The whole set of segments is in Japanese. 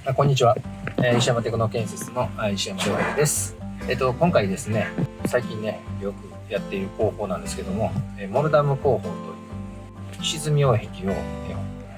こんにちは。石山テクノ建設の石山翔平です。今回ですね、最近ね、よくやっている工法なんですけども、モルダム工法という石積み擁壁を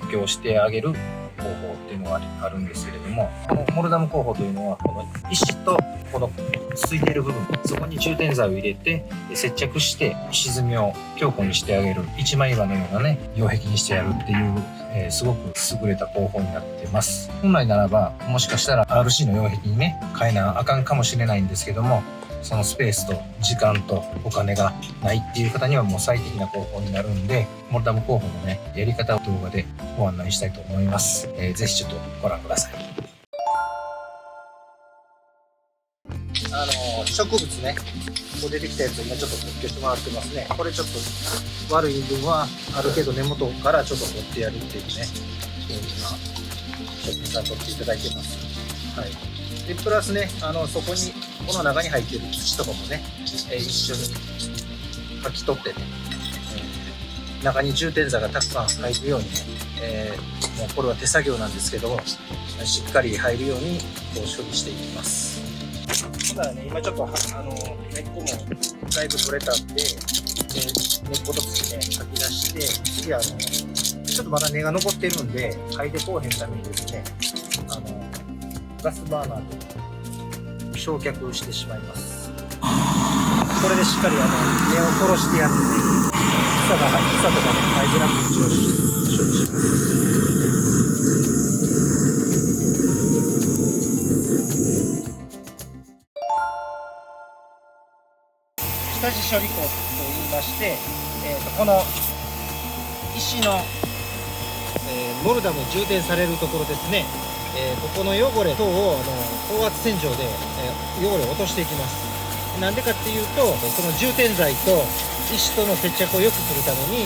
補強してあげる工法っていうのがあるんですけれども、このモルダム工法というのは、この石とこのついている部分、そこに充填剤を入れて接着して石積みを強固にしてあげる、一枚岩のようなね、擁壁にしてやるっていう、すごく優れた工法になってます。本来ならば、もしかしたら RC の擁壁にね、変えなあかんかもしれないんですけども、そのスペースと時間とお金がないっていう方にはもう最適な工法になるんで、モルダム工法のね、やり方を動画でご案内したいと思います。ぜひちょっとご覧ください。植物ね、こう出てきたやつを今ちょっと取ってしてもらってますね。これちょっと悪い部分はある程度根元からちょっと取ってやるっていうね、今、職人さん取っていただいてます。はい。で、プラスね、そこに、この中に入っている土とかもね、一緒にかき取ってね、中に充填剤がたくさん入るようにね、もうこれは手作業なんですけど、しっかり入るようにこう処理していきます。だからね、今ちょっと根っこもだいぶ取れたんで、根っこと土ね、かき出して、次ちょっとまだ根が残ってるんで、嗅いでこうへんためにですね、ガスバーナーで焼却してしまいます。これでしっかり根を殺してやって、草とかね、生えづらく処理します。下地処理粉と言いまして、この石の、モルダム充填されるところですね、ここの汚れ等を高圧洗浄で、汚れを落としていきます。なんでかっていうと、その充填剤と石との接着を良くするために、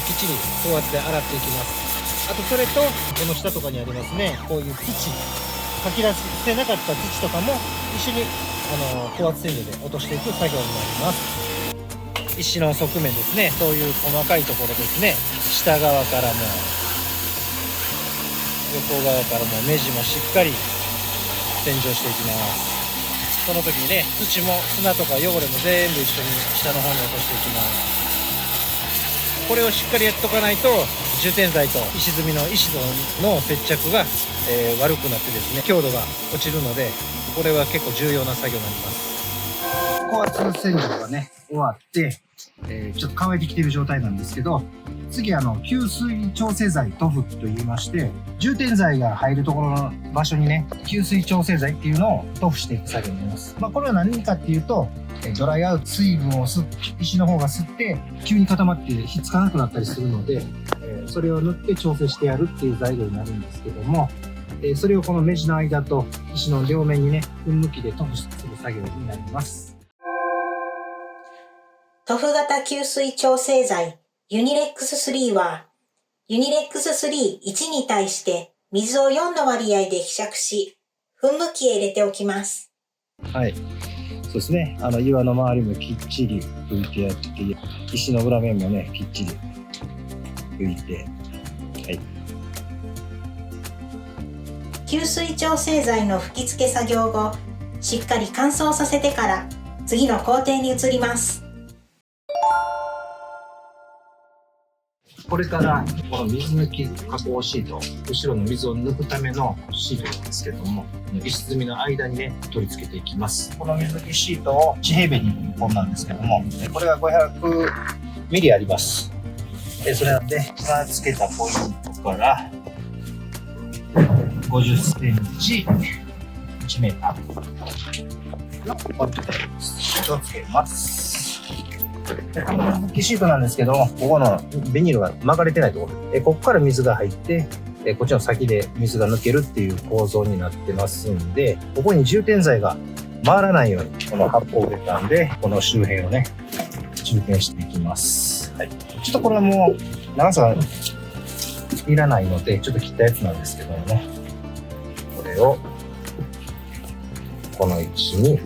きっちり高圧で洗っていきます。あとそれと、この下とかにありますね、こういう土、かき出せなかった土とかも一緒に高圧洗浄で落としていく作業になります。石の側面ですね、そういう細かいところですね、下側からも横側からも目地もしっかり洗浄していきます。この時にね、土も砂とか汚れも全部一緒に下の方に落としていきます。これをしっかりやっとかないと、充填剤と石積みの石との接着が、悪くなってですね、強度が落ちるので、これは結構重要な作業になります。高圧洗浄がね、終わって、ちょっと乾いてきている状態なんですけど、次吸水調整剤塗布と言いまして、充填剤が入るところの場所にね、吸水調整剤っていうのを塗布していく作業になります。これは何かっていうと、ドライアウト、水分を石の方が吸って、急に固まってひっつかなくなったりするので、それを塗って調整してやるっていう材料になるんですけども、それをこの目地の間と石の両面にね、噴霧器で塗布する作業になります。塗布型吸水調整剤ユニレックス3は、ユニレックス3-1に対して水を4の割合で希釈し、噴霧器へ入れておきます。はい。そうですね。岩の周りもきっちり拭いてやって、石の裏面もね、きっちり拭いて、はい。吸水調整剤の吹き付け作業後、しっかり乾燥させてから次の工程に移ります。これからこの水抜き加工シート、後ろの水を抜くためのシートなんですけども、石積みの間にね、取り付けていきます。この水抜きシートを1平米に1本なんですけども、これが500ミリあります。それなんで、今付けたポイントから50センチ、1メーターのポイントでシートを付けます。この抜きシートなんですけども、ここのビニールが巻かれてないところで、ここから水が入って、こっちの先で水が抜けるっていう構造になってますんで、ここに充填剤が回らないように、この発泡ウレタンで、この周辺をね、充填していきます。はい。ちょっとこれはもう、長さがいらないので、ちょっと切ったやつなんですけどもね、これを、この位置に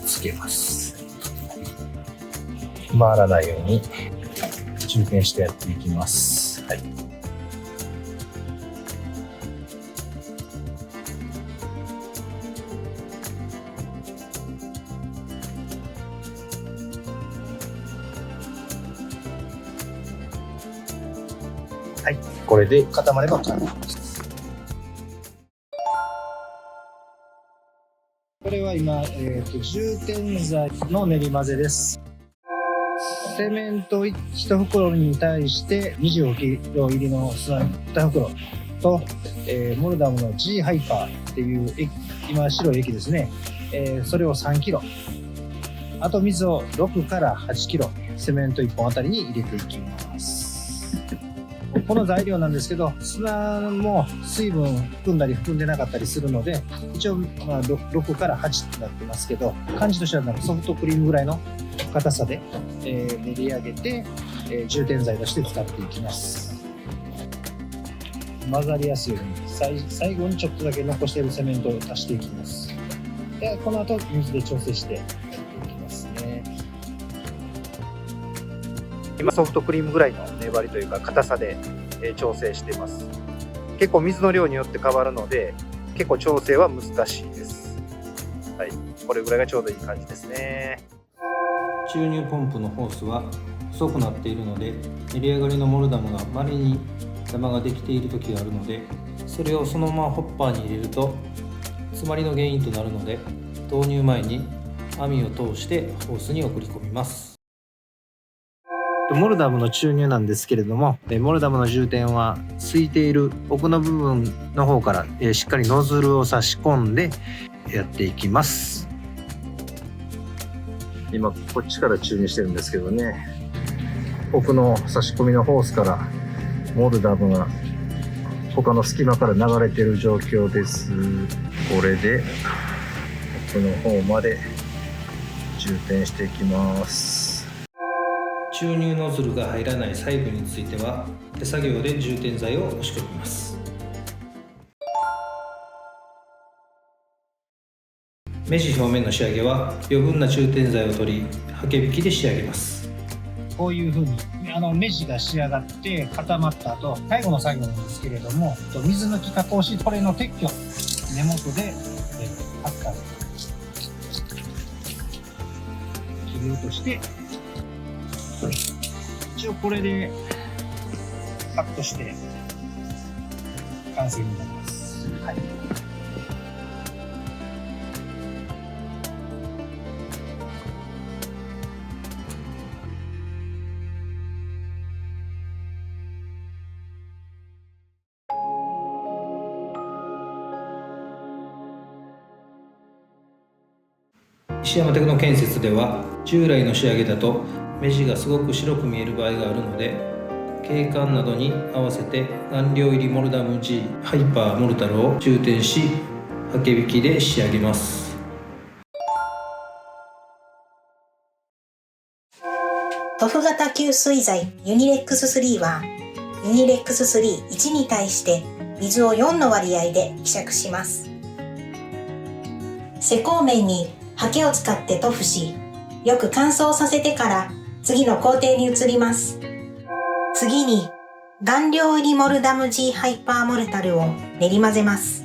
つけます。回らないように充填してやっていきます。はい。はい、これで固まれば完了です。これは今、充填剤の練り混ぜです。セメント1袋に対して25キロ入りの砂2袋と、モルダムの G ハイパーっていう今白い液ですね、それを3キロ、あと水を6から8キロセメント1本あたりに入れていきます。この材料なんですけど、砂も水分含んだり含んでなかったりするので、一応6から8になってますけど、感じとしてはなんかソフトクリームぐらいの硬さで、練り上げて、充填剤として使っていきます。混ざりやすいように最後にちょっとだけ残しているセメントを足していきます。でこの後水で調整してやっていきますね。今ソフトクリームぐらいの粘りというか硬さで調整しています。結構水の量によって変わるので結構調整は難しいです。はい、これぐらいがちょうどいい感じですね。注入ポンプのホースは細くなっているので、練り上がりのモルダムが稀にダマができている時があるので、それをそのままホッパーに入れると詰まりの原因となるので、投入前に網を通してホースに送り込みます。モルダムの注入なんですけれども、モルダムの充填は空いている奥の部分の方からしっかりノズルを差し込んでやっていきます。今こっちから注入してるんですけどね、奥の差し込みのホースからモルダムが他の隙間から流れている状況です。これで奥の方まで充填していきます。注入ノズルが入らない細部については手作業で充填剤を押し込みます。目地表面の仕上げは余分な充填剤を取りはけ引きで仕上げます。こういう風に目地が仕上がって固まった後、最後の作業なんですけれども、水抜き加工し、これの撤去、根元でハッカーで切り落として、一応これでカットして完成になります。はい、石山テクノ建設では従来の仕上げだと目地がすごく白く見える場合があるので、景観などに合わせて顔料入りモルダム G ハイパーモルタルを充填しはけ引きで仕上げます。塗布型吸水剤ユニレックス3はユニレックス3:1に対して水を4の割合で希釈します。施工面にハケを使って塗布し、よく乾燥させてから次の工程に移ります。次に顔料入りモルダム G ハイパーモルタルを練り混ぜます。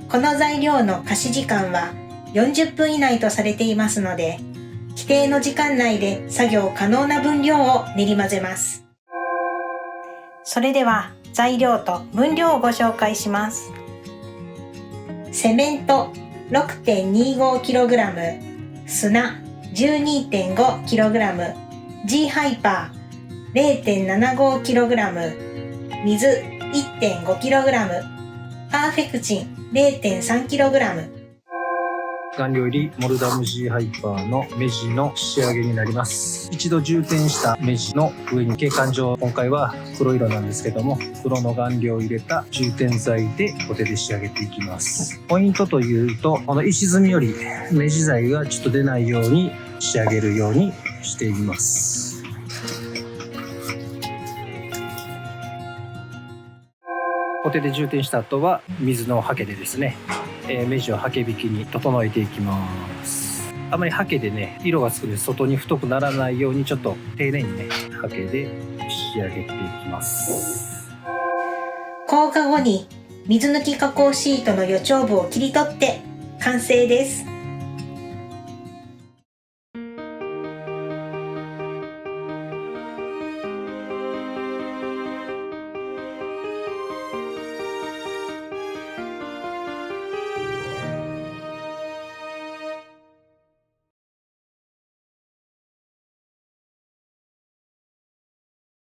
この材料の仮使時間は40分以内とされていますので、規定の時間内で作業可能な分量を練り混ぜます。それでは材料と分量をご紹介します。セメント 6.25kg、砂 12.5kg、G ハイパー 0.75kg、水 1.5kg、パーフェクチン 0.3kg。顔料入りモルダム G ハイパーの目地の仕上げになります。一度充填した目地の上に景観上、今回は黒色なんですけども、黒の顔料を入れた充填剤でコテで仕上げていきます。ポイントというと、この石積みより目地剤がちょっと出ないように仕上げるようにしています。コテで充填した後は水のハケでですね、目地をハケ引きに整えていきます。あまりハケでね、色がつくので外に太くならないようにちょっと丁寧にね、ハケで仕上げていきます。硬化後に水抜き加工シートの余長部を切り取って完成です。